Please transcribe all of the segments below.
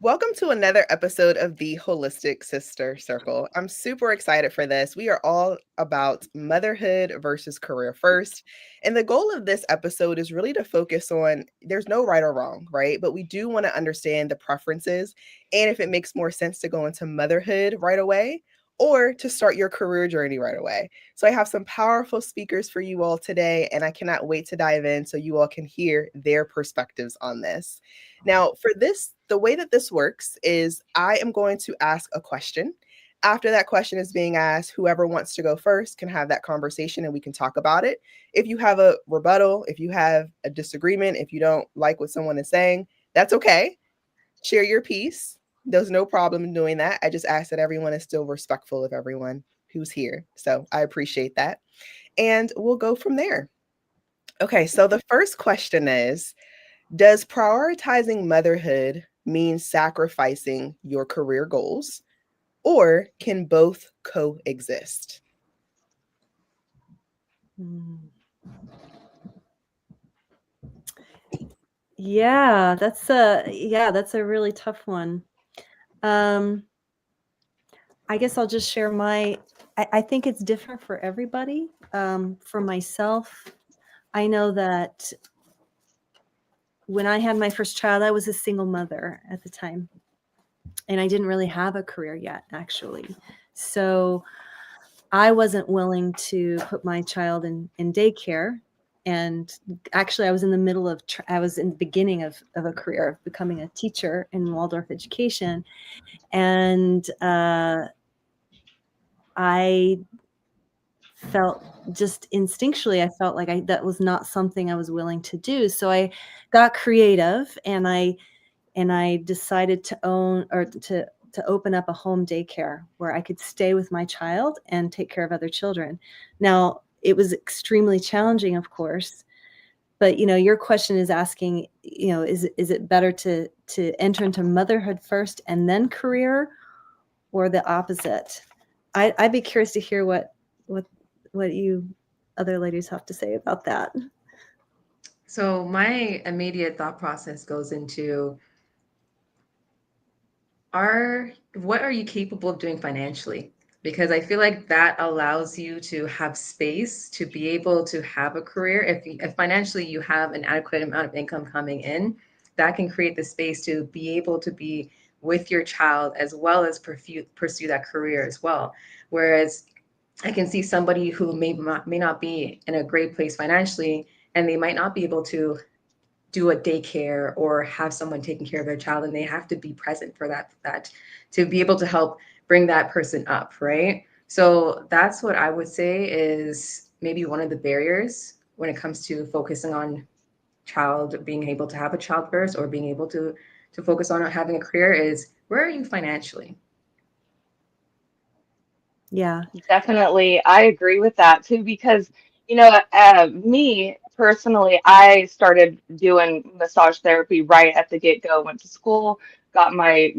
Welcome to another episode of the Holistic Sister Circle. I'm super excited for this. We are all about motherhood versus career first. And the goal of this episode is really to focus on there's no right or wrong, right? But we do want to understand the preferences and if it makes more sense to go into motherhood right away or to start your career journey right away. So I have some powerful speakers for you all today, and I cannot wait to dive in so you all can hear their perspectives on this. Now, for this, the way that this works is I am going to ask a question. After that question is being asked, whoever wants to go first can have that conversation and we can talk about it. If you have a rebuttal, if you have a disagreement, if you don't like what someone is saying, that's okay. Share your piece. There's no problem in doing that. I just ask that everyone is still respectful of everyone who's here. So I appreciate that. And we'll go from there. Okay, so the first question is, does prioritizing motherhood mean sacrificing your career goals, or can both coexist? Mm. Yeah, that's a really tough one. Um, I guess I'll just share I think it's different for everybody. For myself, I know that when I had my first child, I was a single mother at the time, and I didn't really have a career yet, actually. So I wasn't willing to put my child in daycare. And actually, I was in the middle of, I was in the beginning of a career of becoming a teacher in Waldorf education. And I felt just instinctually, I felt like that was not something I was willing to do. So I got creative, and I decided to open up a home daycare where I could stay with my child and take care of other children. Now, it was extremely challenging, of course, but your question is asking, is it better to enter into motherhood first and then career, or the opposite? I'd be curious to hear what you other ladies have to say about that. So my immediate thought process goes into what are you capable of doing financially? Because I feel like that allows you to have space to be able to have a career. If financially you have an adequate amount of income coming in, that can create the space to be able to be with your child as well as pursue that career as well. Whereas I can see somebody who may not be in a great place financially, and they might not be able to do a daycare or have someone taking care of their child, and they have to be present for that to be able to help bring that person up, right? So that's what I would say is maybe one of the barriers when it comes to focusing on child being able to have a child first, or being able to focus on having a career, is where are you financially? Yeah. Definitely, I agree with that too because, me personally, I started doing massage therapy right at the get-go. Went to school, got my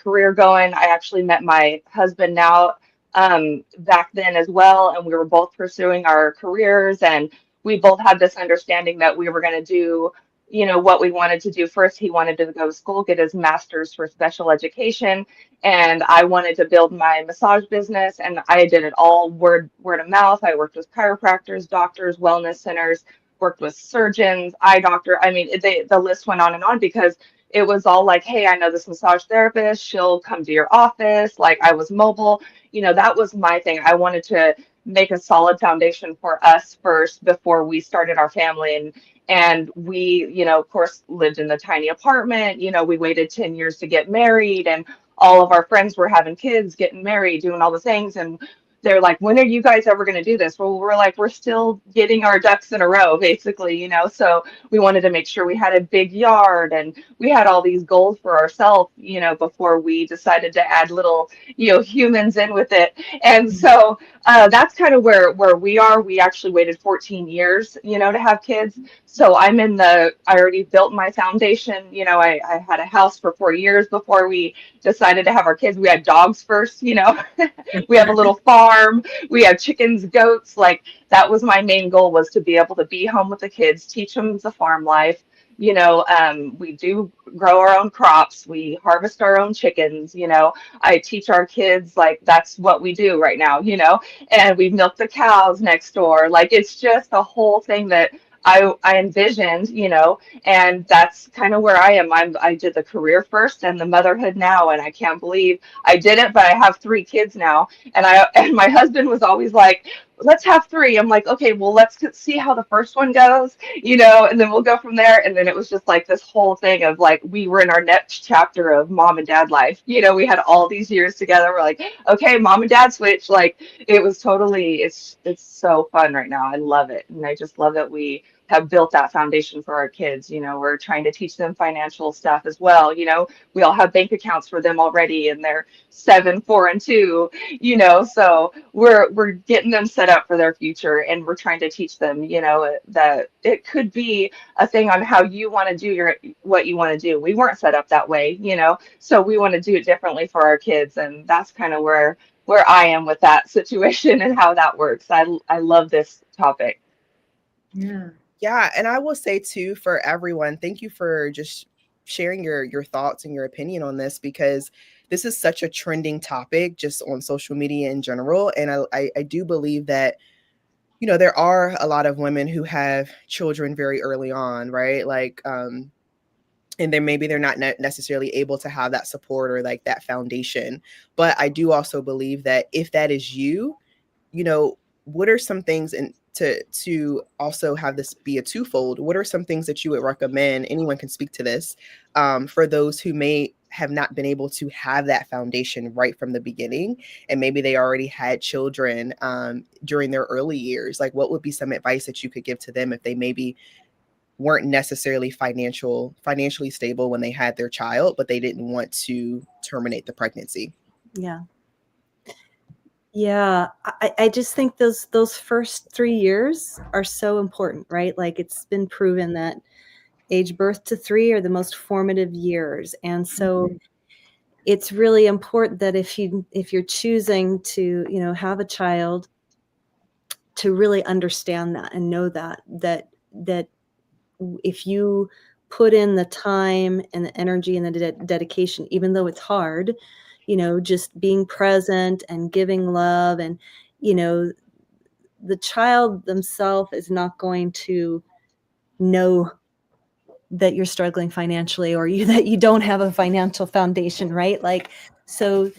career going. I actually met my husband now back then as well, and we were both pursuing our careers, and we both had this understanding that we were going to do, what we wanted to do first. He wanted to go to school, get his master's for special education, and I wanted to build my massage business, and I did it all word of mouth. I worked with chiropractors, doctors, wellness centers, worked with surgeons, eye doctor. I mean, the list went on and on because it was all like, hey, I know this massage therapist. She'll come to your office. Like, I was mobile. That was my thing. I wanted to make a solid foundation for us first before we started our family. And we, of course, lived in a tiny apartment. We waited 10 years to get married, and all of our friends were having kids, getting married, doing all the things. And they're like, when are you guys ever going to do this? Well, we're like, we're still getting our ducks in a row, basically. So we wanted to make sure we had a big yard, and we had all these goals for ourselves, before we decided to add little, humans in with it. And so that's kind of where we are. We actually waited 14 years, to have kids. So I already built my foundation. I had a house for 4 years before we decided to have our kids. We had dogs first, we have a little farm, we have chickens, goats. Like, that was my main goal, was to be able to be home with the kids, teach them the farm life, We do grow our own crops. We harvest our own chickens. I teach our kids like that's what we do right now. And we milk the cows next door. Like it's just a whole thing that I envisioned, and that's kind of where I am. I did the career first and the motherhood now, and I can't believe I did it, but I have 3 kids now. And my husband was always like, let's have 3. I'm like, okay, well, see how the first one goes, and then we'll go from there. And then it was just like this whole thing of like we were in our next chapter of mom and dad life. We had all these years together. We're like, okay, mom and dad switch. Like it was totally, it's so fun right now. I love it. And I just love that we have built that foundation for our kids. We're trying to teach them financial stuff as well. We all have bank accounts for them already, and they're 7, 4, and 2. So we're getting them set up for their future, and we're trying to teach them, that it could be a thing on how you want to do what you want to do. We weren't set up that way, so we want to do it differently for our kids, and that's kind of where I am with that situation and how that works. I love this topic. Yeah. Yeah, and I will say too for everyone, thank you for just sharing your thoughts and your opinion on this, because this is such a trending topic just on social media in general. And I do believe that, there are a lot of women who have children very early on, right? Like, and then maybe they're not necessarily able to have that support or like that foundation. But I do also believe that if that is you, what are some things to also have this be a twofold? What are some things that you would recommend? Anyone can speak to this, for those who may have not been able to have that foundation right from the beginning, and maybe they already had children during their early years. Like, what would be some advice that you could give to them if they maybe weren't necessarily financially stable when they had their child, but they didn't want to terminate the pregnancy? Yeah. Yeah, I just think those first 3 years are so important, right? Like it's been proven that age birth to 3 are the most formative years. And so it's really important that if you're choosing to, have a child, to really understand that and know that if you put in the time and the energy and the dedication, even though it's hard, just being present and giving love, and the child themselves is not going to know that you're struggling financially, or that you don't have a financial foundation, right? Like, so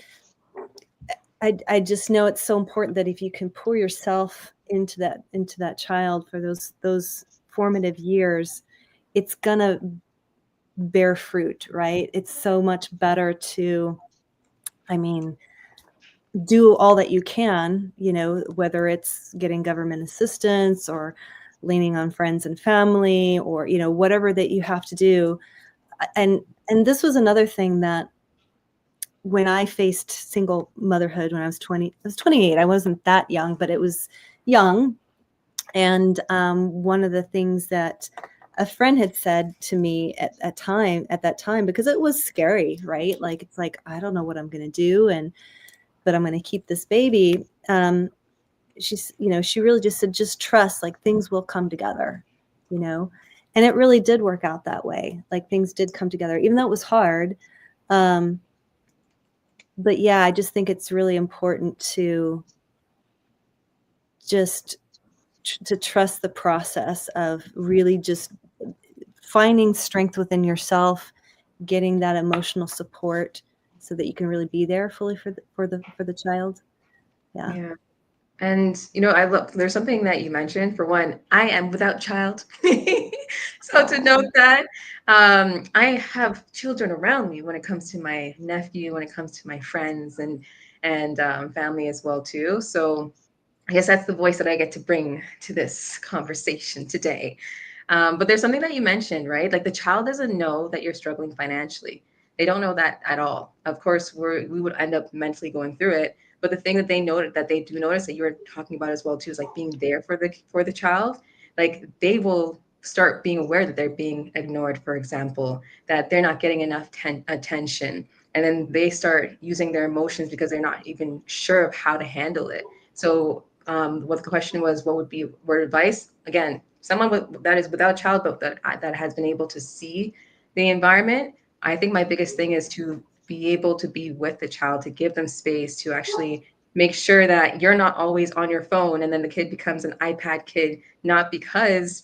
I just know it's so important that if you can pour yourself into that child for those formative years, it's gonna bear fruit, right? It's so much better to, do all that you can, whether it's getting government assistance or leaning on friends and family, or, whatever that you have to do. And this was another thing that when I faced single motherhood when I was 28, I wasn't that young, but it was young. And one of the things that a friend had said to me at that time, because it was scary, right? Like, it's like, I don't know what I'm going to do. But I'm going to keep this baby. She really just said, just trust, like things will come together, and it really did work out that way. Like things did come together, even though it was hard. But yeah, I just think it's really important to just to trust the process of really just finding strength within yourself, getting that emotional support so that you can really be there fully for the child. Yeah. Yeah. And I love, there's something that you mentioned. For one, I am without child. So to note that, I have children around me when it comes to my nephew, when it comes to my friends and family as well too. So I guess that's the voice that I get to bring to this conversation today. But there's something that you mentioned, right? Like the child doesn't know that you're struggling financially. They don't know that at all. Of course, we would end up mentally going through it. But the thing that they do notice that you were talking about as well too is like being there for the child. Like they will start being aware that they're being ignored, for example, that they're not getting enough attention, and then they start using their emotions because they're not even sure of how to handle it. So what the question was, what would be word advice? Again, someone that is without a child, but that has been able to see the environment, I think my biggest thing is to be able to be with the child, to give them space, to actually make sure that you're not always on your phone, and then the kid becomes an iPad kid, not because,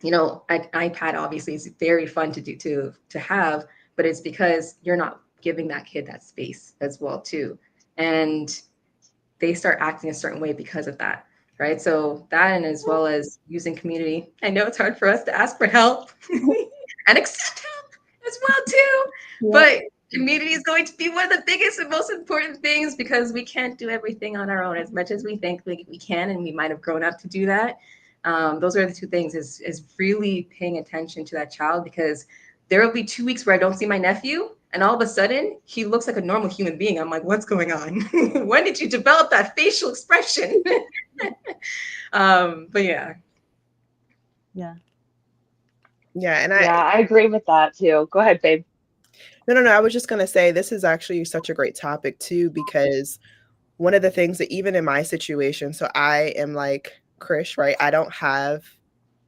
an iPad obviously is very fun to do to have, but it's because you're not giving that kid that space as well too. And they start acting a certain way because of that, right? So that, and as well as using community. I know it's hard for us to ask for help and accept help as well too, Yep. but community is going to be one of the biggest and most important things, because we can't do everything on our own as much as we think we can, and we might have grown up to do that. Those are the two things: is really paying attention to that child, because there will be 2 weeks where I don't see my nephew, and all of a sudden he looks like a normal human being. I'm like, what's going on? When did you develop that facial expression? But yeah. Yeah. Yeah, and Yeah, I agree with that too. Go ahead, babe. no, I was just going to say this is actually such a great topic too, because one of the things that even in my situation, so I am like Krish, right? I don't have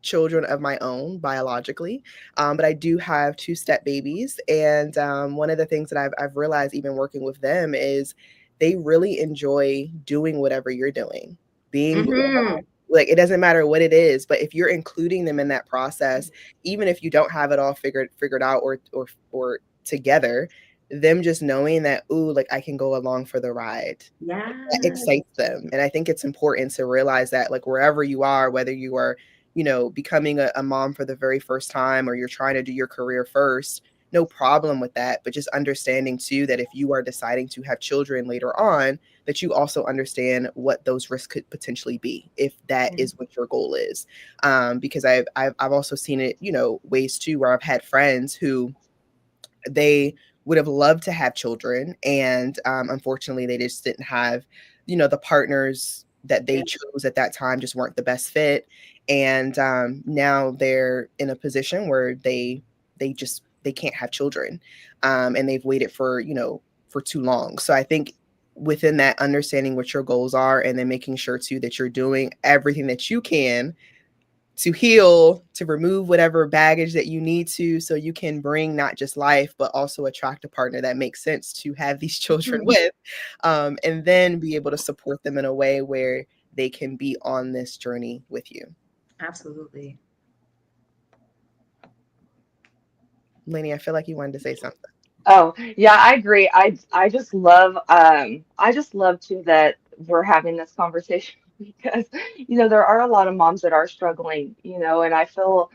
children of my own biologically, but I do have two step babies. And one of the things that I've realized even working with them is they really enjoy doing whatever you're doing, being Mm-hmm. like, it doesn't matter what it is, but if you're including them in that process, even if you don't have it all figured out or together, them just knowing that, ooh, like I can go along for the ride, that Yeah. excites them. And I think it's important to realize that, like, wherever you are, whether you are, becoming a mom for the very first time, or you're trying to do your career first, no problem with that. But just understanding too that if you are deciding to have children later on, that you also understand what those risks could potentially be if that is what your goal is. Because I've also seen it, ways too, where I've had friends who they would have loved to have children, and unfortunately they just didn't have, the partners that they chose at that time just weren't the best fit. And now they're in a position where they can't have children, and they've waited for too long. So I think within that, understanding what your goals are, and then making sure too that you're doing everything that you can to heal, to remove whatever baggage that you need to, so you can bring not just life, but also attract a partner that makes sense to have these children with, and then be able to support them in a way where they can be on this journey with you. Absolutely. Lannie, I feel like you wanted to say something. Oh, yeah, I agree. I just love too that we're having this conversation because there are a lot of moms that are struggling, and I feel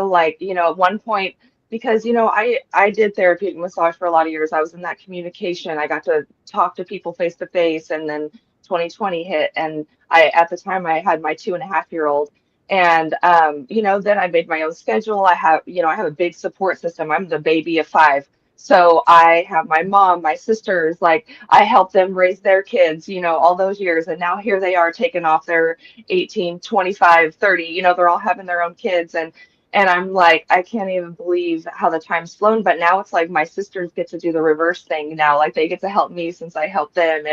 like, at one point, because I did therapeutic massage for a lot of years. I was in that communication. I got to talk to people face to face, and then 2020 hit, and I at the time I had my 2.5-year-old. And then I made my own schedule. I have a big support system. I'm the baby of five. So I have my mom, my sisters, like I helped them raise their kids, all those years. And now here they are taking off their 18, 25, 30, they're all having their own kids. And I'm like, I can't even believe how the time's flown. But now it's like my sisters get to do the reverse thing now. Like they get to help me since I helped them.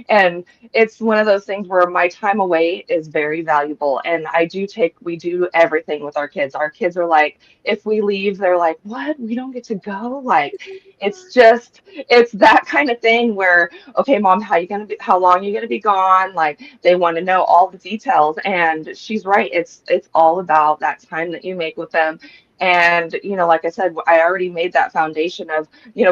And it's one of those things where my time away is very valuable. And we do everything with our kids. Our kids are like, if we leave, they're like, what? We don't get to go? Like, it's that kind of thing where, okay, mom, how long are you gonna be gone? Like, they want to know all the details. And she's right. It's all about that time that you make with them. And, like I said, I already made that foundation of,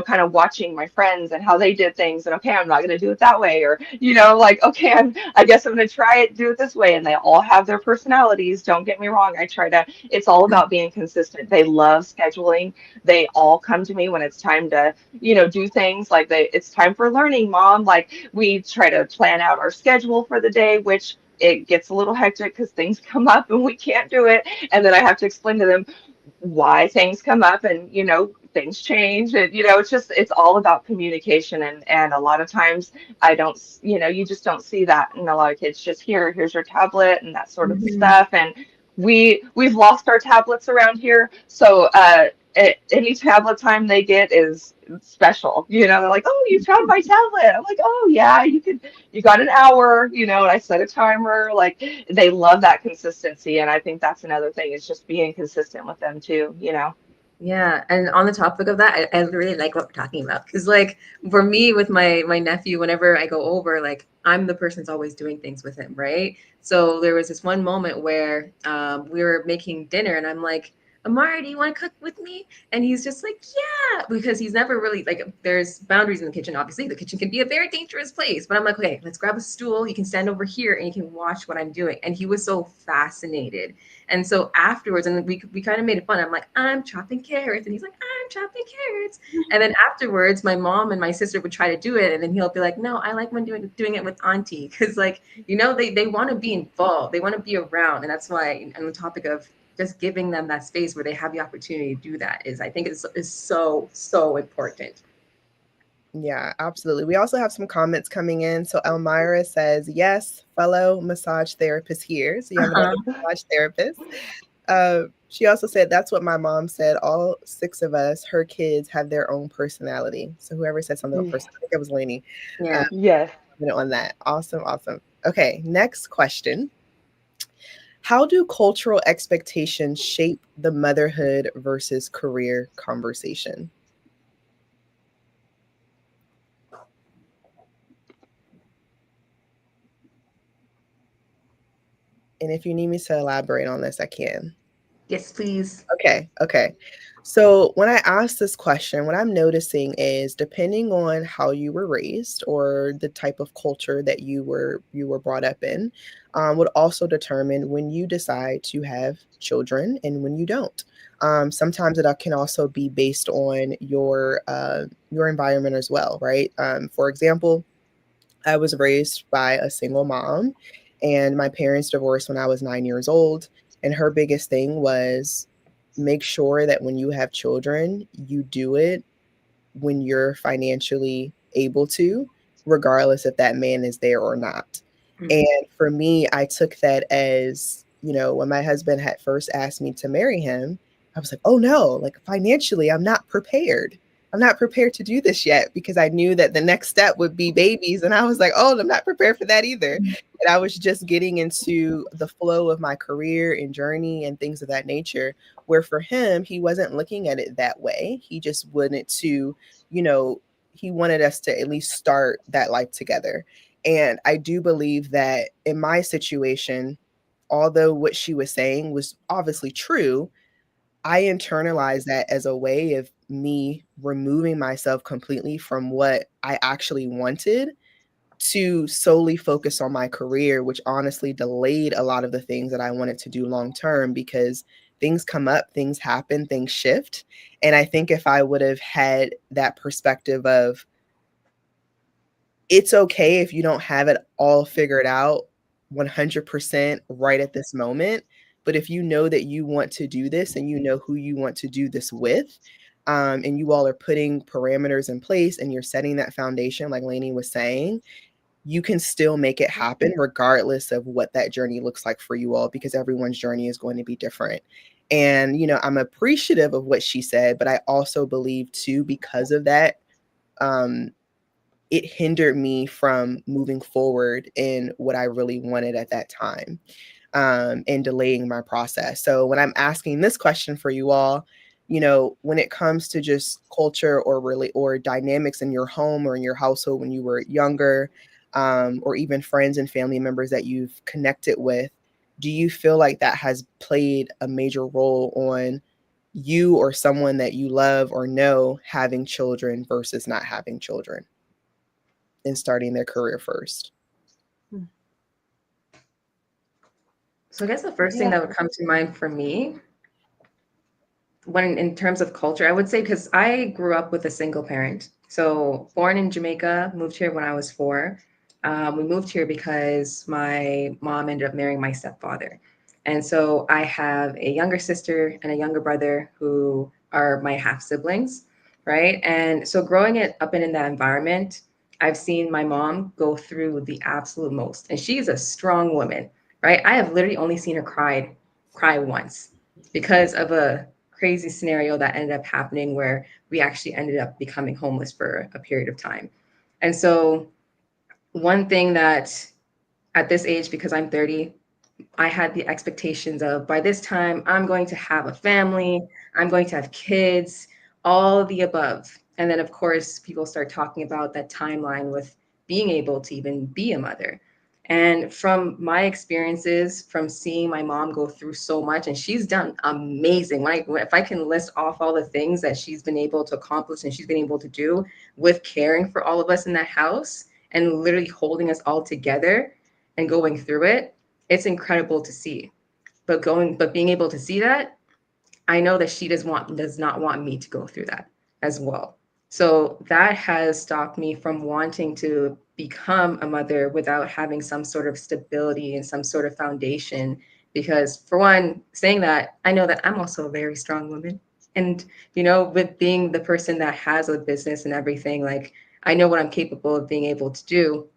kind of watching my friends and how they did things. And okay, I'm not going to do it that way. Or, like, okay, I guess I'm going to try it, do it this way. And they all have their personalities. Don't get me wrong. It's all about being consistent. They love scheduling. They all come to me when it's time to, do things like it's time for learning, mom. Like we try to plan out our schedule for the day, which it gets a little hectic because things come up and we can't do it. And then I have to explain to them why things come up, and things change, and it's all about communication. And a lot of times I don't, you just don't see that in a lot of kids. Just here's your tablet and that sort of Mhm. stuff. And we've lost our tablets around here, so any tablet time they get is special. They're like, oh, you found my tablet. I'm like, oh yeah, you got an hour, and I set a timer. Like, they love that consistency. And I think that's another thing, is just being consistent with them too. Yeah, and on the topic of that, I really like what we're talking about, because like for me with my nephew, whenever I go over, like I'm the person that's always doing things with him, right? So there was this one moment where we were making dinner, and I'm like, Amari, do you want to cook with me? And he's just like, yeah, because he's never really like, there's boundaries in the kitchen. Obviously, the kitchen can be a very dangerous place, but I'm like, okay, let's grab a stool. You can stand over here and you can watch what I'm doing. And he was so fascinated. And so afterwards, and we kind of made it fun. I'm like, I'm chopping carrots. And he's like, I'm chopping carrots. And then afterwards, my mom and my sister would try to do it. And then he'll be like, no, I like when doing it with auntie. Because like, they want to be involved. They want to be around. And that's why on the topic of just giving them that space where they have the opportunity to do that I think is so, so important. Yeah, absolutely. We also have some comments coming in. So Elmira says, yes, fellow massage therapist here. So you have another massage therapist. She also said, that's what my mom said. All 6 of us, her kids, have their own personality. So whoever said something about personality, I think it was Lannie. Yeah. Yes. On that. Awesome. Okay, next question. How do cultural expectations shape the motherhood versus career conversation? And if you need me to elaborate on this, I can. Yes, please. Okay. So when I ask this question, what I'm noticing is, depending on how you were raised or the type of culture that you were brought up in, would also determine when you decide to have children and when you don't. Sometimes it can also be based on your environment as well, right? For example, I was raised by a single mom, and my parents divorced when I was 9 years old. And her biggest thing was, make sure that when you have children, you do it when you're financially able to, regardless if that man is there or not. Mm-hmm. And for me, I took that as, when my husband had first asked me to marry him, I was like, oh no, like financially, I'm not prepared. I'm not prepared to do this yet, because I knew that the next step would be babies. And I was like, oh, I'm not prepared for that either. And I was just getting into the flow of my career and journey and things of that nature, where for him, he wasn't looking at it that way. He just wanted to, he wanted us to at least start that life together. And I do believe that in my situation, although what she was saying was obviously true, I internalized that as a way of me removing myself completely from what I actually wanted, to solely focus on my career, which honestly delayed a lot of the things that I wanted to do long term, because things come up, things happen, things shift. And I think if I would have had that perspective of, it's okay if you don't have it all figured out 100% right at this moment, but if you know that you want to do this and you know who you want to do this with, and you all are putting parameters in place and you're setting that foundation, like Lannie was saying, you can still make it happen regardless of what that journey looks like for you all, because everyone's journey is going to be different. And, I'm appreciative of what she said, but I also believe too, because of that, it hindered me from moving forward in what I really wanted at that time, and delaying my process. So when I'm asking this question for you all, when it comes to just culture or dynamics in your home or in your household when you were younger, or even friends and family members that you've connected with, do you feel like that has played a major role on you or someone that you love or know having children versus not having children and starting their career first? So I guess the first thing that would come to mind for me, when in terms of culture, I would say, because I grew up with a single parent. So born in Jamaica, moved here when I was 4. We moved here because my mom ended up marrying my stepfather. And so I have a younger sister and a younger brother who are my half siblings, right? And so growing it up in that environment, I've seen my mom go through the absolute most. And she's a strong woman, right? I have literally only seen her cry once because of a crazy scenario that ended up happening where we actually ended up becoming homeless for a period of time. And so one thing that at this age, because I'm 30, I had the expectations of by this time, I'm going to have a family, I'm going to have kids, all of the above. And then, of course, people start talking about that timeline with being able to even be a mother. And from my experiences, from seeing my mom go through so much, and she's done amazing. If I can list off all the things that she's been able to accomplish and she's been able to do with caring for all of us in that house and literally holding us all together and going through it, it's incredible to see. But being able to see that, I know that she does not want me to go through that as well. So that has stopped me from wanting to become a mother without having some sort of stability and some sort of foundation. Because for one, saying that, I know that I'm also a very strong woman. And, with being the person that has a business and everything, like I know what I'm capable of being able to do.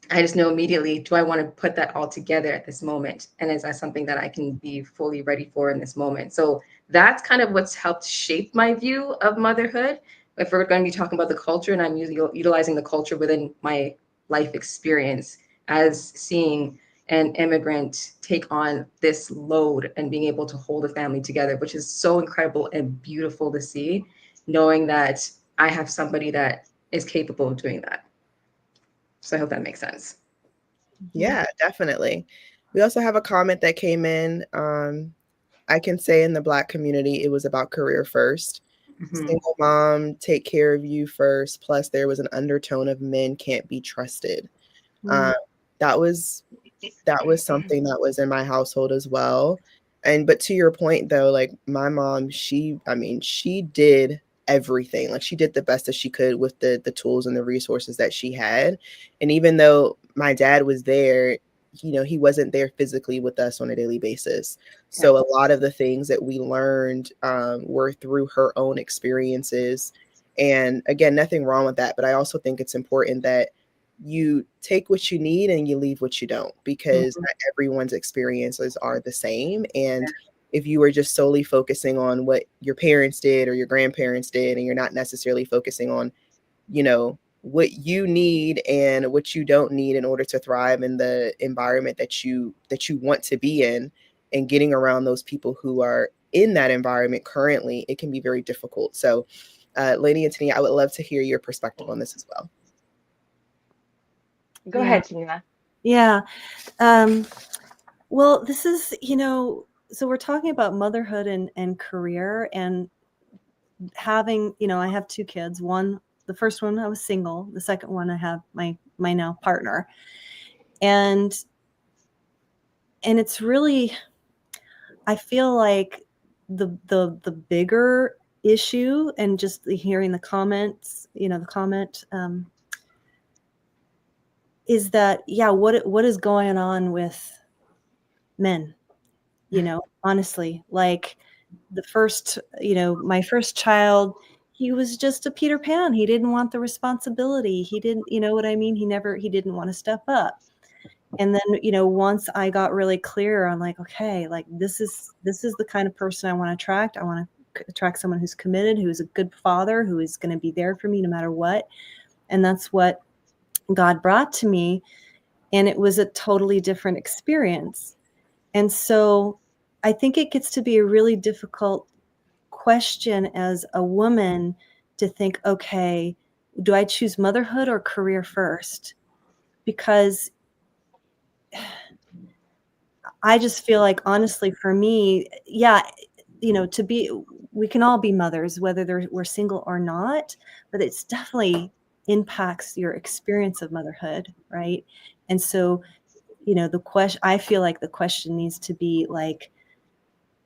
I just know immediately, do I want to put that all together at this moment? And is that something that I can be fully ready for in this moment? So that's kind of what's helped shape my view of motherhood. If we're going to be talking about the culture, and I'm utilizing the culture within my life experience as seeing an immigrant take on this load and being able to hold a family together, which is so incredible and beautiful to see, knowing that I have somebody that is capable of doing that. So I hope that makes sense. Yeah, definitely. We also have a comment that came in. I can say in the Black community, it was about career first. Mm-hmm. Single mom, take care of you first. Plus, there was an undertone of men can't be trusted. Mm. That was something that was in my household as well. But to your point though, like my mom, she did everything. Like she did the best that she could with the tools and the resources that she had. And even though my dad was there, he wasn't there physically with us on a daily basis. So a lot of the things that we learned were through her own experiences. And again, nothing wrong with that. But I also think it's important that you take what you need and you leave what you don't, because not everyone's experiences are the same. And if you were just solely focusing on what your parents did or your grandparents did, and you're not necessarily focusing on, what you need and what you don't need in order to thrive in the environment that you want to be in, and getting around those people who are in that environment currently, it can be very difficult. So, Lannie and Tania, I would love to hear your perspective on this as well. Go ahead, Tina. Yeah. Well, this is, so we're talking about motherhood and career, and having, I have two kids. The first one, I was single. The second one, I have my now partner. And it's really, I feel like the bigger issue, and just hearing the comments, the comment, is that, what is going on with men, honestly, like the first, my first child, he was just a Peter Pan. He didn't want the responsibility. He didn't, you know what I mean? He didn't want to step up. And then, once I got really clear on like, okay, like this is the kind of person I want to attract. I want to attract someone who's committed, who's a good father, who is going to be there for me no matter what. And that's what God brought to me. And it was a totally different experience. And so I think it gets to be a really difficult question as a woman to think, okay, do I choose motherhood or career first? Because I just feel like, honestly, for me, we can all be mothers, whether we're single or not, but it's definitely impacts your experience of motherhood, right? And so, I feel like the question needs to be like,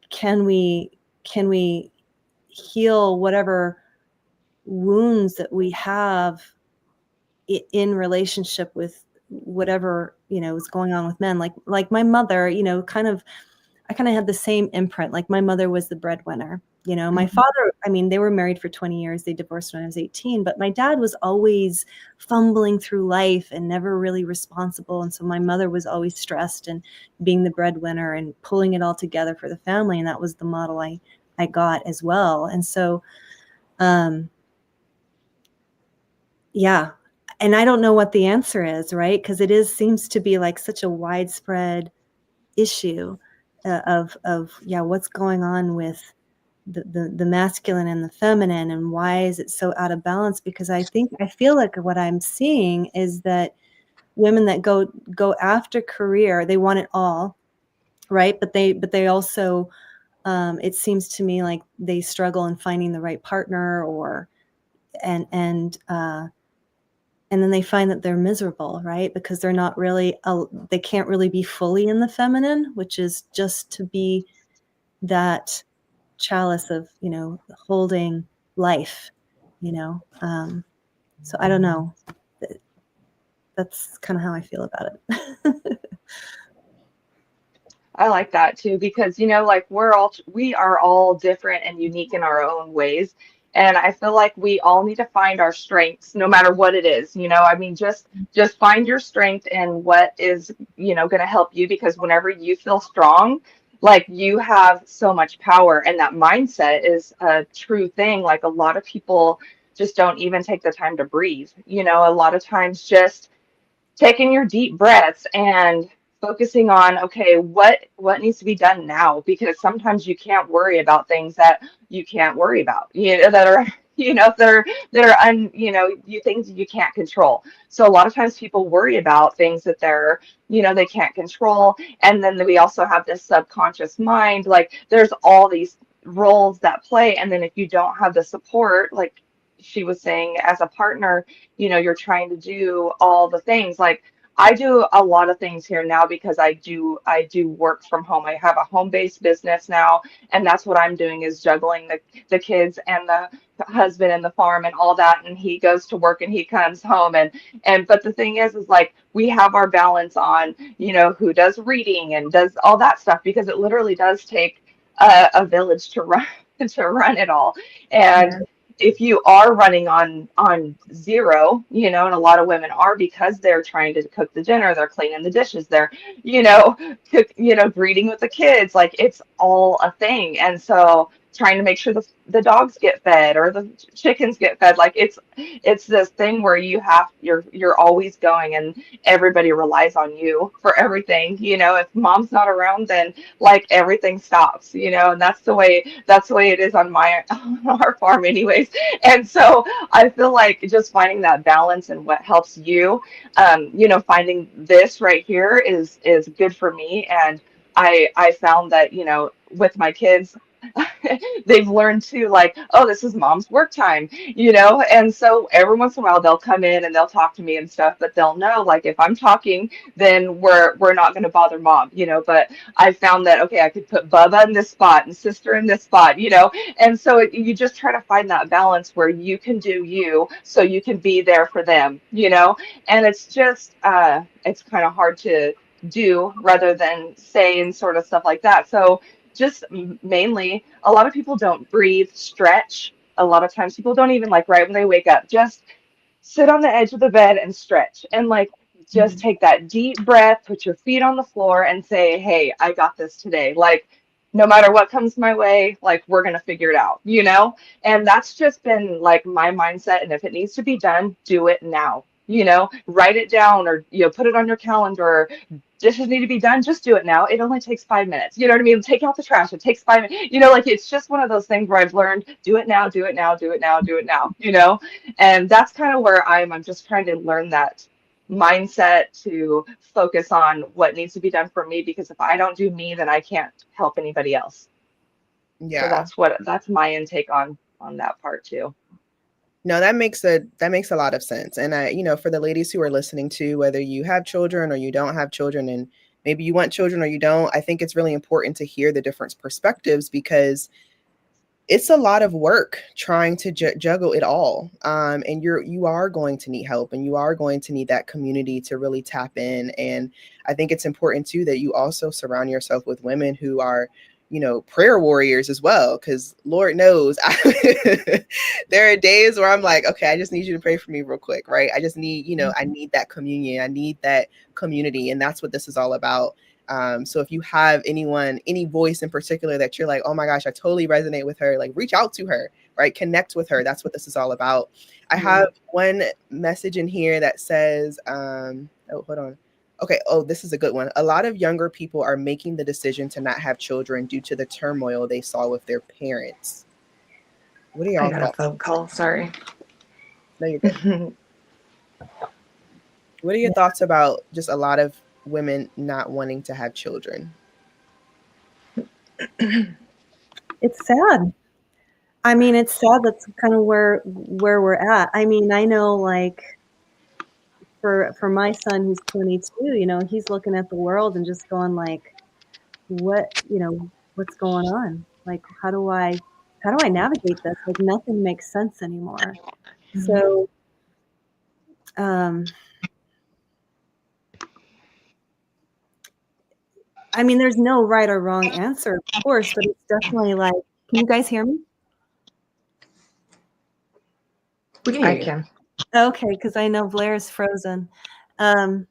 can we heal whatever wounds that we have in relationship with whatever, is going on with men? Like my mother, I kind of had the same imprint. Like my mother was the breadwinner. My father, they were married for 20 years. They divorced when I was 18, but my dad was always fumbling through life and never really responsible. And so my mother was always stressed and being the breadwinner and pulling it all together for the family. And that was the model I I got as well. And so, yeah. And I don't know what the answer is, right? Because it seems to be like such a widespread issue of what's going on with the masculine and the feminine, and why is it so out of balance? Because I feel like what I'm seeing is that women that go after career, they want it all, right? But they also, it seems to me like they struggle in finding the right partner, or and then they find that they're miserable, right? Because they're not really, they can't really be fully in the feminine, which is just to be that chalice of, holding life, So I don't know. That's kind of how I feel about it. I like that too, because like we are all different and unique in our own ways. And I feel like we all need to find our strengths no matter what it is. I mean, just find your strength and what is, going to help you, because whenever you feel strong, like you have so much power, and that mindset is a true thing. Like a lot of people just don't even take the time to breathe. A lot of times just taking your deep breaths and focusing on, okay, what needs to be done now, because sometimes you can't worry about things that you can't worry about, that are you things you can't control. So a lot of times people worry about things that they can't control. And then we also have this subconscious mind, like there's all these roles that play. And then if you don't have the support, like she was saying, as a partner, you're trying to do all the things. Like I do a lot of things here now because I do work from home. I have a home-based business now, and that's what I'm doing, is juggling the kids and the husband and the farm and all that. And he goes to work and he comes home, and but the thing is like we have our balance on, who does reading and does all that stuff, because it literally does take a village to run to run it all. And Yeah. if you are running on zero, and a lot of women are, because they're trying to cook the dinner, they're cleaning the dishes, they're, greeting with the kids, like it's all a thing. And so trying to make sure the dogs get fed or the chickens get fed, like it's this thing where you're always going, and everybody relies on you for everything. If mom's not around, then like everything stops, and that's the way it is on on our farm anyways. And so I feel like just finding that balance and what helps you, finding this right here is good for me. And I found that, with my kids, they've learned to, like, oh, this is mom's work time, and so every once in a while they'll come in and they'll talk to me and stuff, but they'll know, like, if I'm talking, then we're not going to bother mom, but I found that, okay, I could put Bubba in this spot and sister in this spot, and so you just try to find that balance where you can do you, so you can be there for them, and it's just it's kind of hard to do rather than say, and sort of stuff like that. So just mainly, a lot of people don't breathe, stretch. A lot of times people don't even, like, right when they wake up, just sit on the edge of the bed and stretch, and like just Mhm. take that deep breath, put your feet on the floor and say, hey, I got this today. Like no matter what comes my way, like we're going to figure it out, and that's just been like my mindset. And if it needs to be done, do it now, write it down, or put it on your calendar. Dishes need to be done, just do it now. It only takes 5 minutes. You know what I mean? Take out the trash. It takes 5 minutes. Like it's just one of those things where I've learned, do it now, do it now, do it now, do it now, and that's kind of where I'm just trying to learn that mindset to focus on what needs to be done for me, because if I don't do me, then I can't help anybody else. So Yeah. that's my intake on that part too. No, that makes a lot of sense. And for the ladies who are listening to, whether you have children or you don't have children, and maybe you want children or you don't, I think it's really important to hear the different perspectives, because it's a lot of work trying to juggle it all. And you are going to need help, and you are going to need that community to really tap in. And I think it's important too that you also surround yourself with women who are, prayer warriors as well. Because Lord knows, there are days where I'm like, okay, I just need you to pray for me real quick, right? I just need, I need that communion, I need that community, and that's what this is all about. So if you have any voice in particular that you're like, oh my gosh, I totally resonate with her, like reach out to her, right? Connect with her. That's what this is all about. I have one message in here that says, oh, hold on. Okay. Oh, this is a good one. A lot of younger people are making the decision to not have children due to the turmoil they saw with their parents. What are y'all I got thoughts? a phone call. Sorry. No, you're good. What are your thoughts about just a lot of women not wanting to have children? It's sad. I mean, it's sad. That's kind of where we're at. I mean, I know, like, for my son who's 22, you know, he's looking at the world and just going like, what's going on? Like, how do I navigate this? Like, nothing makes sense anymore. So, I mean, there's no right or wrong answer, of course, but it's definitely like, can you guys hear me? We can hear I you. can. Okay, because I know Blair's frozen. Or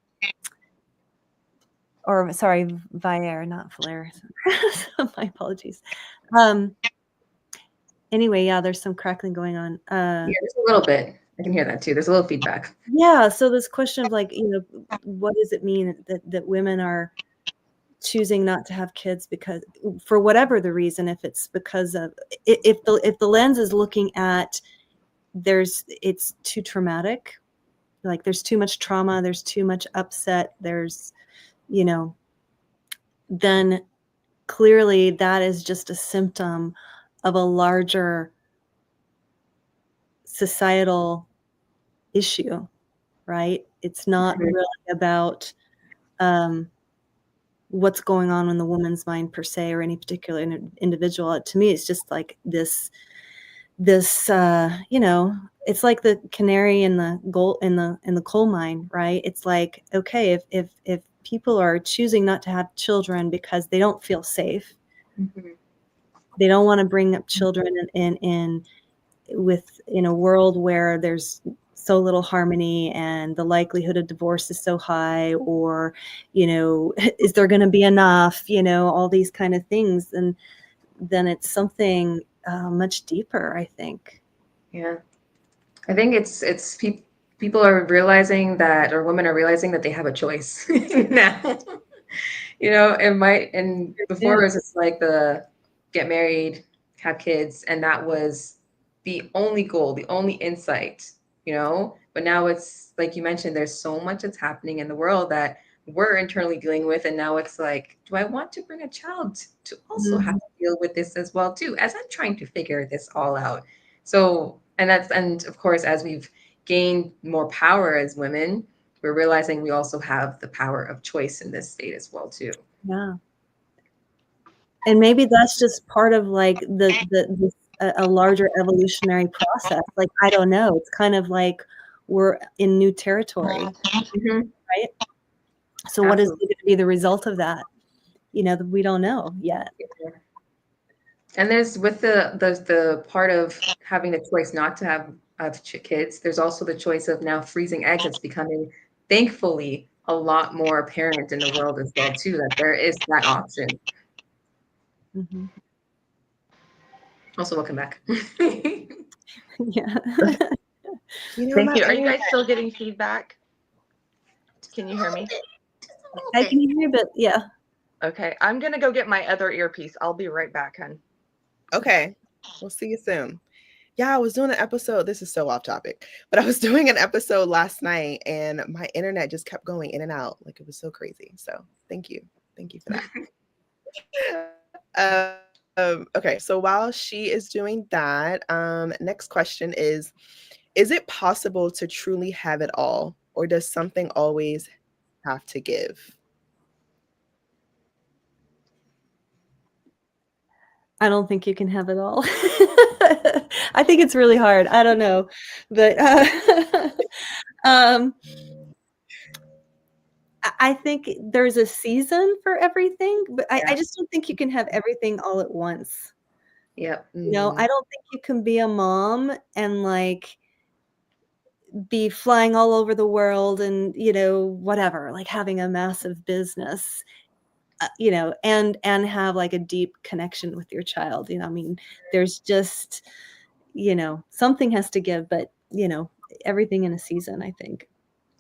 sorry, Vaire, not Blair. My apologies. Anyway, yeah, there's some crackling going on. Yeah, just a little bit. I can hear that too. There's a little feedback. Yeah, so this question of like, what does it mean that women are choosing not to have kids because, for whatever the reason, if it's because of, if the lens is looking at it's too traumatic, like there's too much trauma, there's too much upset, there's, then clearly that is just a symptom of a larger societal issue, right? It's not really about what's going on in the woman's mind per se, or any particular individual. To me, it's just like this it's like the canary in the coal mine, right? It's like, okay, if people are choosing not to have children because they don't feel safe, they don't want to bring up children in a world where there's so little harmony and the likelihood of divorce is so high, or is there going to be enough, all these kind of things, and then it's something much deeper, I think. Yeah, I think it's people are realizing that, or women are realizing that they have a choice now. It might, and before it was just like the get married, have kids, and that was the only goal, the only insight, but now it's like you mentioned, there's so much that's happening in the world that we're internally dealing with, and now it's like, do I want to bring a child to also have to deal with this as well too, as I'm trying to figure this all out? So, and of course, as we've gained more power as women, we're realizing we also have the power of choice in this state as well too. Yeah. And maybe that's just part of like a larger evolutionary process. Like, I don't know. It's kind of like we're in new territory, right? So what is going to be the result of that? We don't know yet. And there's, with the part of having the choice not to have kids, there's also the choice of now freezing eggs. It's becoming, thankfully, a lot more apparent in the world as well too, that there is that option. Also, welcome back. Yeah. Thank you. Are you guys still getting feedback? Can you hear me? I can hear you, but yeah. Okay, I'm gonna go get my other earpiece. I'll be right back, hun. Okay, we'll see you soon. Yeah, I was doing an episode. This is so off topic, but I was doing an episode last night and my internet just kept going in and out. Like, it was so crazy. So thank you for that. Okay, so while she is doing that, next question is it possible to truly have it all, or does something always have to give? I don't think you can have it all. I think it's really hard. I don't know, but I think there's a season for everything, but I just don't think you can have everything all at once. Yep. I don't think you can be a mom and like be flying all over the world and, whatever, like having a massive business you know, and have like a deep connection with your child. You know, I mean, there's just, you know, something has to give, but you know, everything in a season, I think.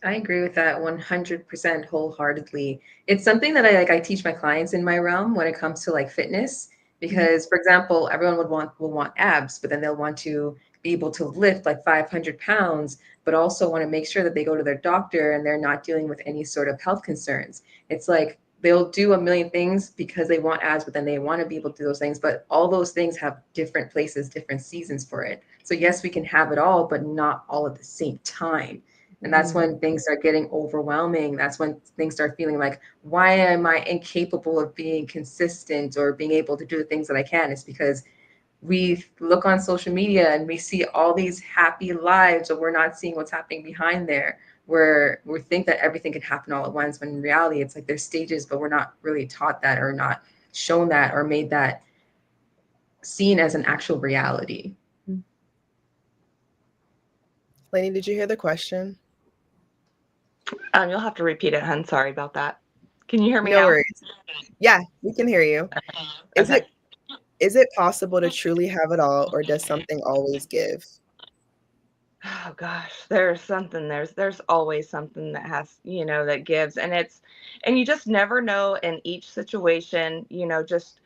I agree with that 100% wholeheartedly. It's something that I teach my clients in my realm when it comes to like fitness, because for example, everyone will want abs, but then they'll want to be able to lift like 500 pounds, but also want to make sure that they go to their doctor and they're not dealing with any sort of health concerns. It's like they'll do a million things because they want abs, but then they want to be able to do those things. But all those things have different places, different seasons for it. So yes, we can have it all, but not all at the same time. And that's when things start getting overwhelming. That's when things start feeling like, why am I incapable of being consistent or being able to do the things that I can? It's because we look on social media and we see all these happy lives, but we're not seeing what's happening behind there. Where we think that everything can happen all at once, when in reality, it's like there's stages, but we're not really taught that or not shown that or made that seen as an actual reality. Lannie, did you hear the question? You'll have to repeat it, hun. Sorry about that. Can you hear me No now? worries. Yeah, we can hear you. Okay. Is it possible to truly have it all, or does something always give? Oh gosh, there's always something that has, you know, that gives, and you just never know in each situation, you know, just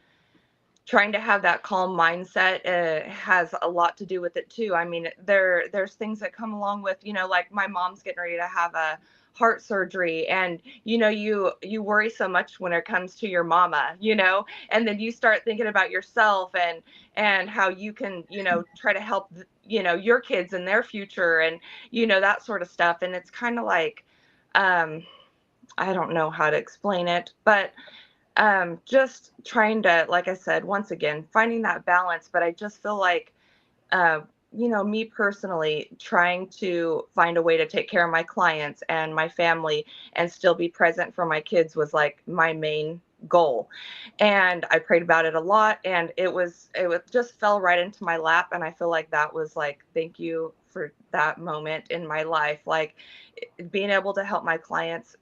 trying to have that calm mindset has a lot to do with it too. I mean, there's things that come along with, you know, like my mom's getting ready to have a heart surgery, and you know, you worry so much when it comes to your mama, you know, and then you start thinking about yourself and how you can, you know, try to help, you know, your kids and their future, and you know, that sort of stuff. And it's kind of like, um I don't know how to explain it, but just trying to, like I said, once again, finding that balance. But I just feel like, uh, you know, me personally, trying to find a way to take care of my clients and my family and still be present for my kids was like my main goal. And I prayed about it a lot, and it just fell right into my lap. And I feel like that was like, thank you for that moment in my life. Like being able to help my clients,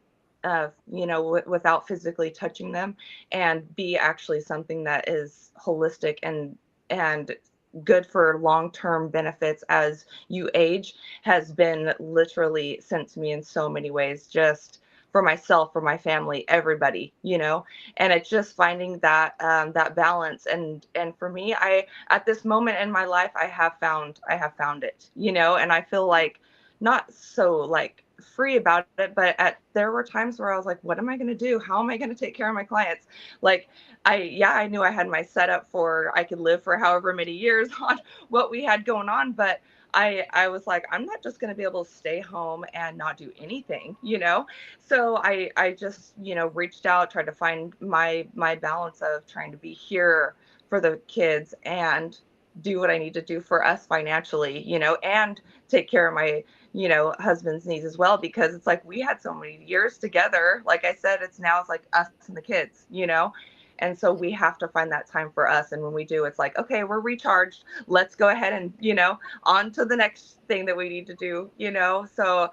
you know, without physically touching them, and be actually something that is holistic and good for long-term benefits as you age, has been literally sent to me in so many ways, just for myself, for my family, everybody, you know. And it's just finding that that balance. And for me, I, at this moment in my life, I have found it, you know. And I feel like not so like free about it, but there were times where I was like, what am I going to do? How am I going to take care of my clients? Like, I knew I had my setup for, I could live for however many years on what we had going on, but I was like, I'm not just going to be able to stay home and not do anything, you know? So I just, you know, reached out, tried to find my balance of trying to be here for the kids and do what I need to do for us financially, you know, and take care of my, you know, husband's needs as well, because it's like we had so many years together. Like I said, it's like us and the kids, you know. And so we have to find that time for us. And when we do, it's like, okay, we're recharged. Let's go ahead and, you know, on to the next thing that we need to do, you know. So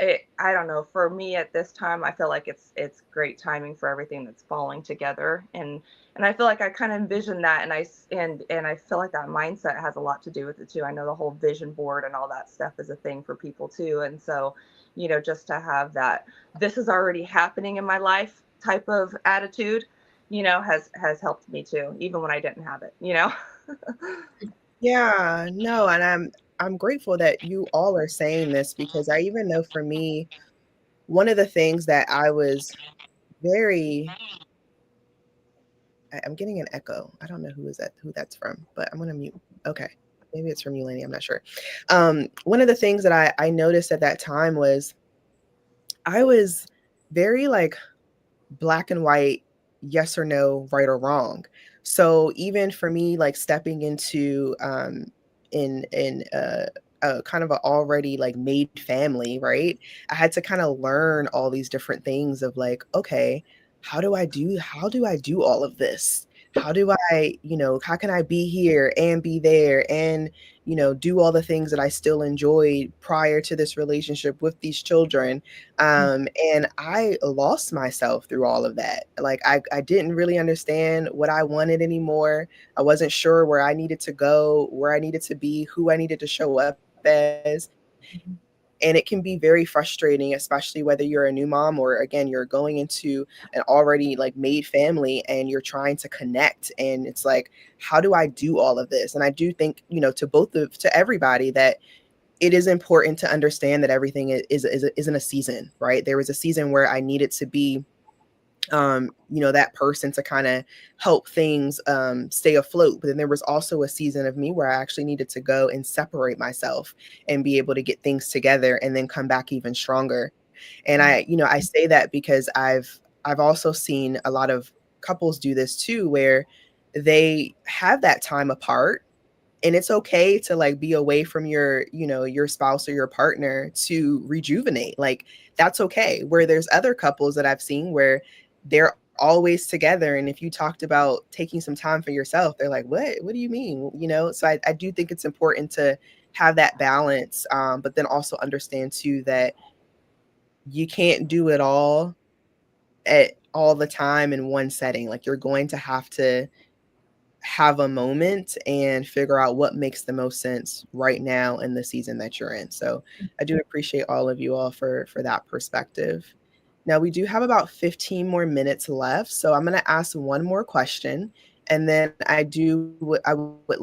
I don't know. For me at this time, I feel like it's great timing for everything that's falling together, and I feel like I kind of envision that, and I feel like that mindset has a lot to do with it too. I know the whole vision board and all that stuff is a thing for people too, and so, you know, just to have that, this is already happening in my life type of attitude, you know, has helped me too, even when I didn't have it, you know. Yeah, no, and I'm grateful that you all are saying this, because I even know for me, one of the things that I was very I'm getting an echo. I don't know who that's from, but I'm gonna mute. Okay. Maybe it's from you, Lannie. I'm not sure. One of the things that I noticed at that time was I was very like black and white, yes or no, right or wrong. So even for me, like stepping into in a kind of a already like made family, right? I had to kind of learn all these different things of like, okay, how do I do all of this? How do I, how can I be here and be there and, do all the things that I still enjoyed prior to this relationship with these children. And I lost myself through all of that. Like I didn't really understand what I wanted anymore. I wasn't sure where I needed to go, where I needed to be, who I needed to show up as. And it can be very frustrating, especially whether you're a new mom or again, you're going into an already like made family and you're trying to connect. And it's like, how do I do all of this? And I do think, to everybody that it is important to understand that everything isn't a season, right? There was a season where I needed to be that person to kind of help things stay afloat. But then there was also a season of me where I actually needed to go and separate myself and be able to get things together and then come back even stronger. And I say that because I've also seen a lot of couples do this too, where they have that time apart. And it's okay to like be away from your spouse or your partner to rejuvenate. Like that's okay. Where there's other couples that I've seen where they're always together. And if you talked about taking some time for yourself, they're like, what do you mean? So I do think it's important to have that balance. But then also understand too, that you can't do it all at all the time in one setting. Like you're going to have a moment and figure out what makes the most sense right now in the season that you're in. So I do appreciate all of you all for that perspective. Now we do have about 15 more minutes left. So I'm going to ask one more question. And then I would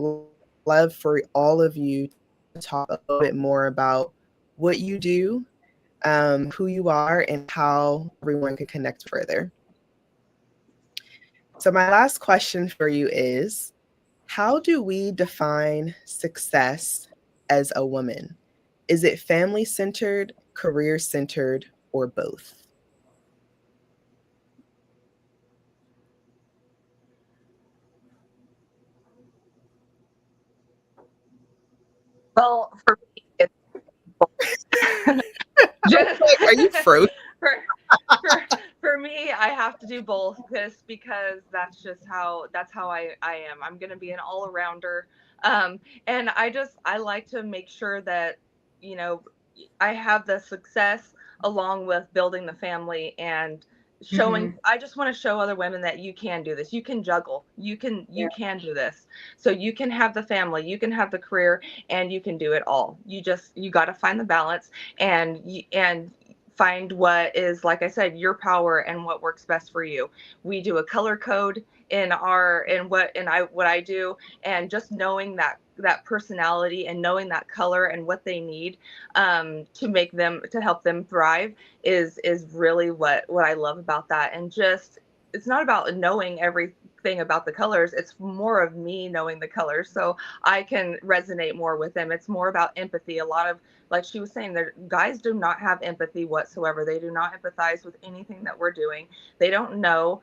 love for all of you to talk a little bit more about what you do, who you are, and how everyone can connect further. So my last question for you is, how do we define success as a woman? Is it family-centered, career-centered, or both? Well, for me, it's both. Just Are you frozen? for me, I have to do both just because that's how I am. I'm gonna be an all-arounder. And I like to make sure that, you know, I have the success along with building the family and showing I just want to show other women that you can do this. You can juggle. You can do this. So you can have the family, you can have the career, and you can do it all. You got to find the balance and find what is, like I said, your power and what works best for you. We do a color code in what I do, and just knowing that personality and knowing that color and what they need to help them thrive is really what I love about that. And just, it's not about knowing everything about the colors, it's more of me knowing the colors so I can resonate more with them. It's more about empathy. A lot of, like she was saying, guys do not have empathy whatsoever. They do not empathize with anything that we're doing. They don't know,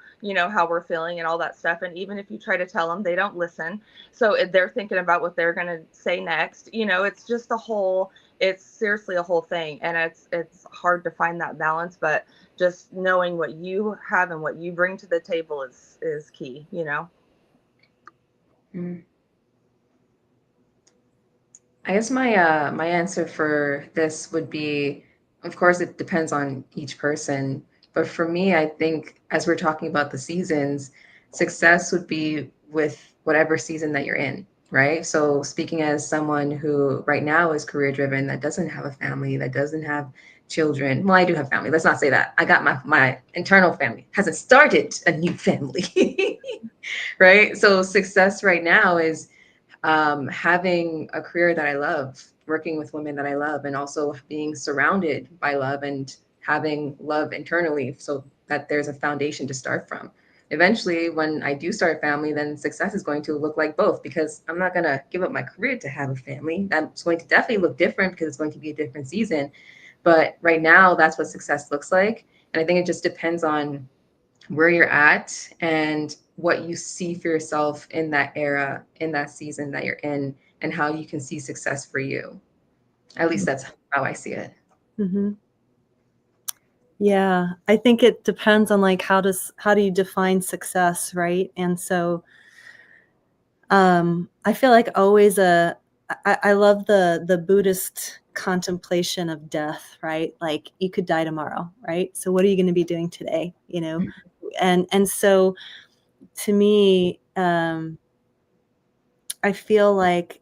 how we're feeling and all that stuff. And even if you try to tell them, they don't listen. So they're thinking about what they're going to say next. It's just it's seriously a whole thing. And it's hard to find that balance, but just knowing what you have and what you bring to the table is key, I guess my answer for this would be, of course, it depends on each person. But for me, I think as we're talking about the seasons, success would be with whatever season that you're in, right? So speaking as someone who right now is career driven, that doesn't have a family, that doesn't have children. Well, I do have family. Let's not say that. I got my internal family, hasn't started a new family, right? So success right now is having a career that I love, working with women that I love, and also being surrounded by love and having love internally so that there's a foundation to start from. Eventually, when I do start a family, then success is going to look like both, because I'm not going to give up my career to have a family. That's going to definitely look different because it's going to be a different season. But right now, that's what success looks like. And I think it just depends on where you're at and what you see for yourself in that era, in that season that you're in, and how you can see success for you. At least that's how I see it. Mm-hmm. Yeah, I think it depends on like how do you define success, right? And so I feel like always a I love the Buddhist contemplation of death, right? Like you could die tomorrow, right? So what are you going to be doing today? You know, and so to me, I feel like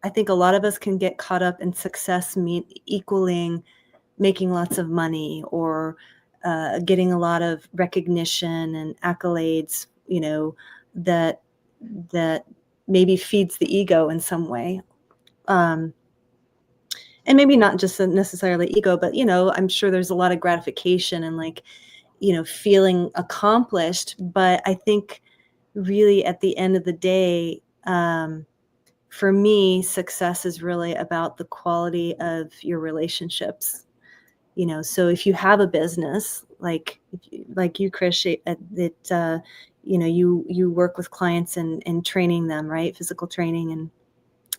I think a lot of us can get caught up in success equaling making lots of money or getting a lot of recognition and accolades, you know, that maybe feeds the ego in some way. And maybe not just necessarily ego, but, you know, I'm sure there's a lot of gratification and like, you know, feeling accomplished. But I think really at the end of the day, for me, success is really about the quality of your relationships. You know, so if you have a business like you, Krish, that you know, you work with clients and training them, right? Physical training and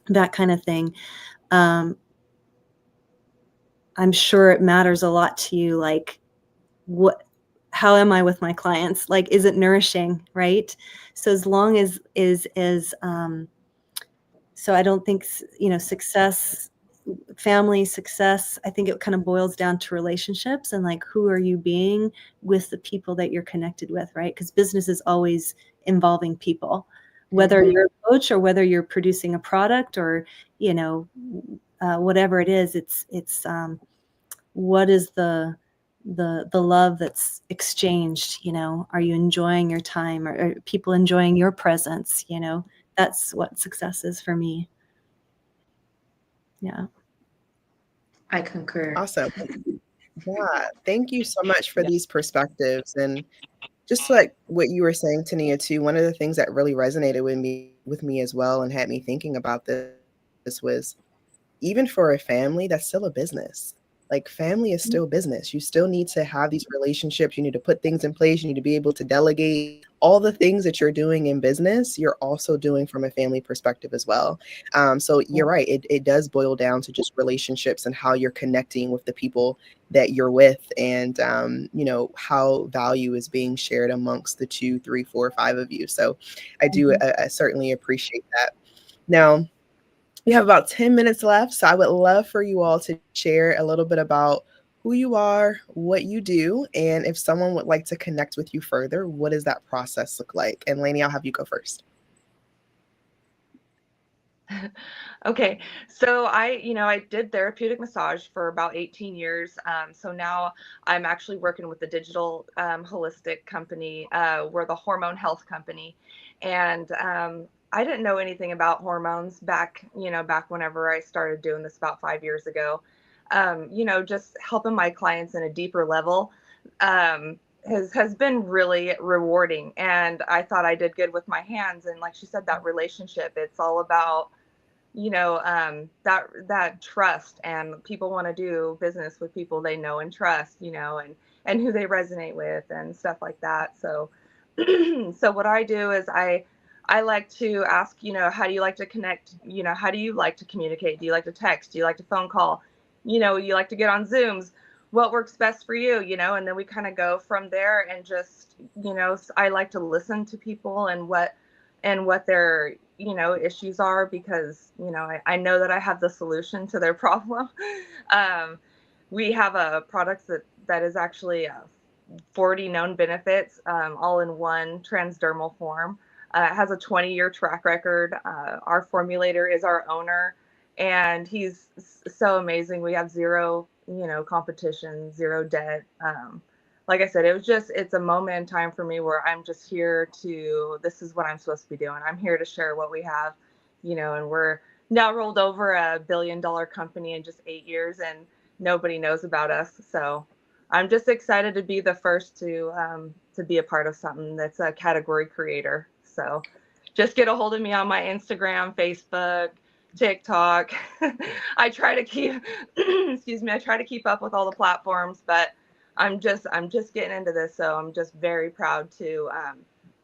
that kind of thing. I'm sure it matters a lot to you, like how am I with my clients? Like, is it nourishing, right? So as long as so I don't think, you know, success, family success, I think it kind of boils down to relationships and like, who are you being with the people that you're connected with, right? Because business is always involving people, whether you're a coach or whether you're producing a product or, you know, whatever it is, it's what is the love that's exchanged, you know? Are you enjoying your time, or are people enjoying your presence? You know, that's what success is for me. Yeah. I concur. Awesome. Yeah, thank you so much for these perspectives. And just like what you were saying, Tania, too, one of the things that really resonated with me as well and had me thinking about this was, even for a family, that's still a business. Like, family is still business. You still need to have these relationships. You need to put things in place. You need to be able to delegate all the things that you're doing in business. You're also doing from a family perspective as well. So you're right. It does boil down to just relationships and how you're connecting with the people that you're with, and you know, how value is being shared amongst the 2, 3, 4, 5 of you. So I do I certainly appreciate that. Now, we have about 10 minutes left, so I would love for you all to share a little bit about who you are, what you do, and if someone would like to connect with you further, what does that process look like? And Lannie, I'll have you go first. Okay, so I did therapeutic massage for about 18 years. So now I'm actually working with the digital holistic company. We're the hormone health company, and I didn't know anything about hormones back whenever I started doing this about 5 years ago. Just helping my clients in a deeper level has been really rewarding, and I thought I did good with my hands. And like she said, that relationship, it's all about that trust, and people want to do business with people they know and trust, and who they resonate with and stuff like that. So so what I do is I like to ask, how do you like to connect? How do you like to communicate? Do you like to text? Do you like to phone call? You like to get on Zooms? What works best for you? And then we kind of go from there, and just, I like to listen to people and what their issues are, because I know that I have the solution to their problem. We have a product that is actually 40 known benefits, all in one transdermal form. It has a 20-year track record. Our formulator is our owner, and he's so amazing. We have zero competition, zero debt. Like I said, it's a moment in time for me where I'm just here this is what I'm supposed to be doing. I'm here to share what we have, and we're now rolled over $1 billion company in just 8 years, and nobody knows about us. So I'm just excited to be the first to be a part of something that's a category creator. So just get a hold of me on my Instagram, Facebook, TikTok. I try to keep, I try to keep up with all the platforms, but I'm just getting into this, so I'm just very proud to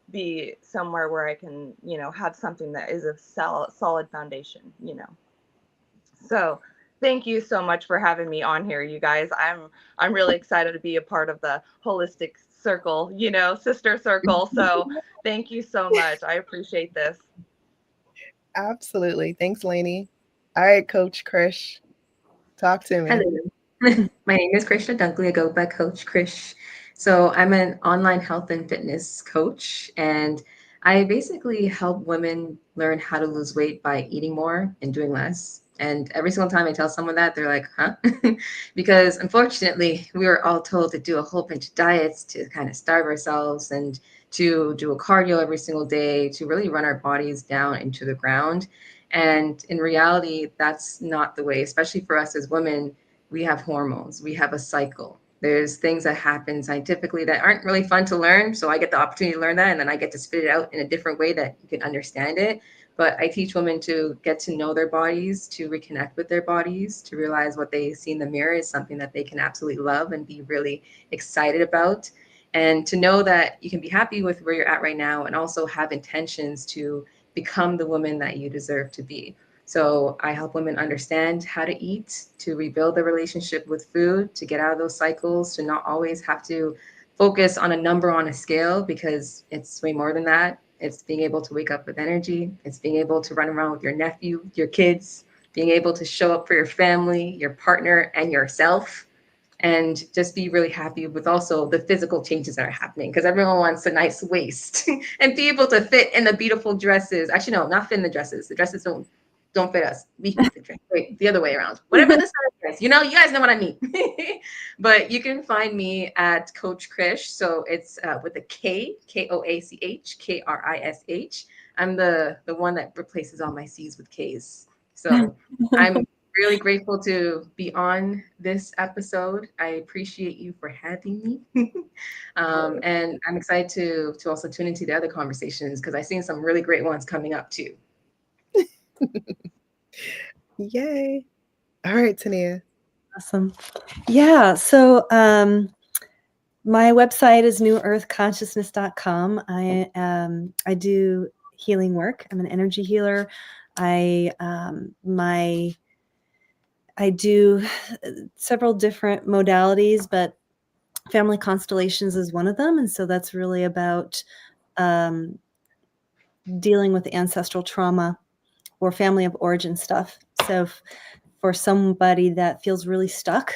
be somewhere where I can, have something that is a solid foundation, So thank you so much for having me on here, you guys. I'm really excited to be a part of the holistic circle, sister circle. So thank you so much. I appreciate this. Absolutely. Thanks, Lannie. All right, Coach Krish, talk to me. Hello. My name is Krishna Dunkley. I go by Coach Krish. So I'm an online health and fitness coach, and I basically help women learn how to lose weight by eating more and doing less. And every single time I tell someone that, they're like, huh? Because unfortunately, we were all told to do a whole bunch of diets to kind of starve ourselves and to do a cardio every single day to really run our bodies down into the ground. And in reality, that's not the way, especially for us as women. We have hormones, we have a cycle. There's things that happen scientifically that aren't really fun to learn. So I get the opportunity to learn that, and then I get to spit it out in a different way that you can understand it. But I teach women to get to know their bodies, to reconnect with their bodies, to realize what they see in the mirror is something that they can absolutely love and be really excited about. And to know that you can be happy with where you're at right now and also have intentions to become the woman that you deserve to be. So I help women understand how to eat, to rebuild the relationship with food, to get out of those cycles, to not always have to focus on a number on a scale because it's way more than that. It's being able to wake up with energy. It's being able to run around with your nephew, your kids, being able to show up for your family, your partner, and yourself, and just be really happy with also the physical changes that are happening because everyone wants a nice waist and be able to fit in the beautiful dresses. Actually, no, not fit in the dresses. The dresses don't fit us. We fit the dress. Wait, the other way around. Whatever the size is, you guys know what I mean. But you can find me at Coach Krish. So it's with a K, Koach, Krish. I'm the one that replaces all my C's with K's. So I'm really grateful to be on this episode. I appreciate you for having me. And I'm excited to also tune into the other conversations because I've seen some really great ones coming up too. Yay. All right, Tania. Awesome. Yeah. So my website is newearthconsciousness.com. I do healing work. I'm an energy healer. I do several different modalities, but family constellations is one of them. And so that's really about dealing with ancestral trauma or family of origin stuff. So for somebody that feels really stuck,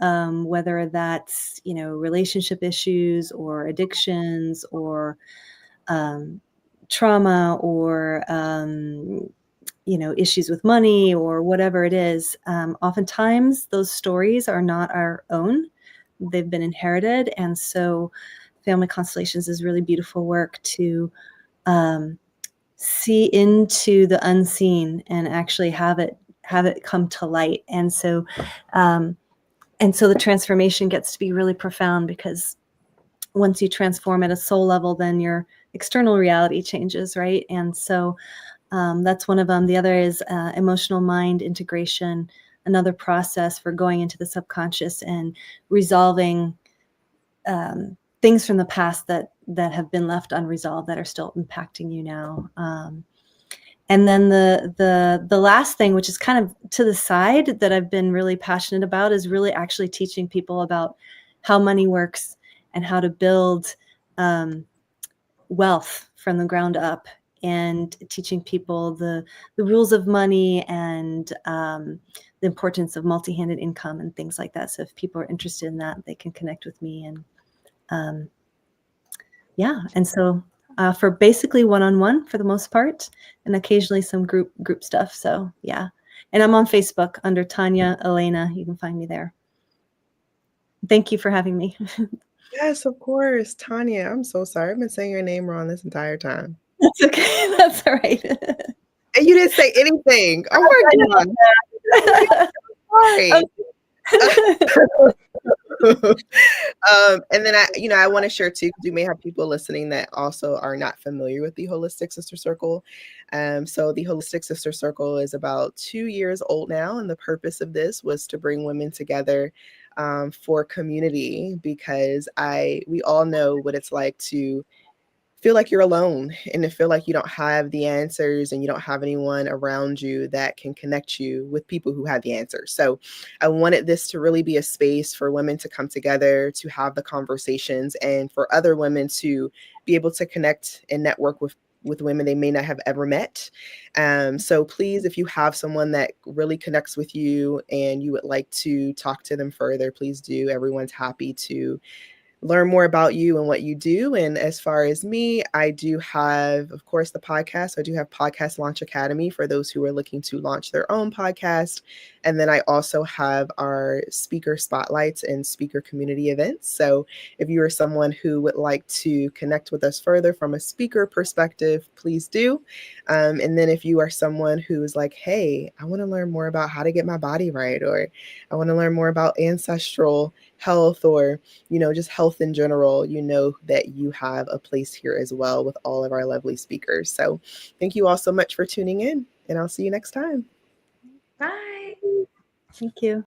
whether that's, relationship issues or addictions or trauma or, issues with money or whatever it is, oftentimes those stories are not our own. They've been inherited. And so family constellations is really beautiful work to see into the unseen and actually have it come to light. And so the transformation gets to be really profound because once you transform at a soul level, then your external reality changes, right? And so that's one of them. The other is emotional mind integration, another process for going into the subconscious and resolving things from the past that have been left unresolved that are still impacting you now. And then the last thing, which is kind of to the side that I've been really passionate about, is really actually teaching people about how money works and how to build wealth from the ground up, and teaching people the rules of money and the importance of multi-handed income and things like that. So if people are interested in that, they can connect with me. And and so for basically one-on-one for the most part, and occasionally some group stuff. So yeah. And I'm on Facebook under Tania Elena. You can find me there. Thank you for having me. Yes, of course. Tania, I'm so sorry. I've been saying your name wrong this entire time. That's okay. That's all right. And you didn't say anything. Oh my God. Sorry. And then I want to share too, because you may have people listening that also are not familiar with the Holistic Sister Circle. So the Holistic Sister Circle is about 2 years old now, and the purpose of this was to bring women together for community, because we all know what it's like to feel like you're alone and to feel like you don't have the answers and you don't have anyone around you that can connect you with people who have the answers. So I wanted this to really be a space for women to come together, to have the conversations, and for other women to be able to connect and network with with women they may not have ever met. So please, if you have someone that really connects with you and you would like to talk to them further, please do. Everyone's happy to learn more about you and what you do. And as far as me, I do have, of course, the podcast. I do have Podcast Launch Academy for those who are looking to launch their own podcast. And then I also have our speaker spotlights and speaker community events. So if you are someone who would like to connect with us further from a speaker perspective, please do. And then if you are someone who is like, hey, I want to learn more about how to get my body right, or I want to learn more about ancestral health, or just health in general, that you have a place here as well with all of our lovely speakers. So thank you all so much for tuning in, and I'll see you next time. Bye. Thank you.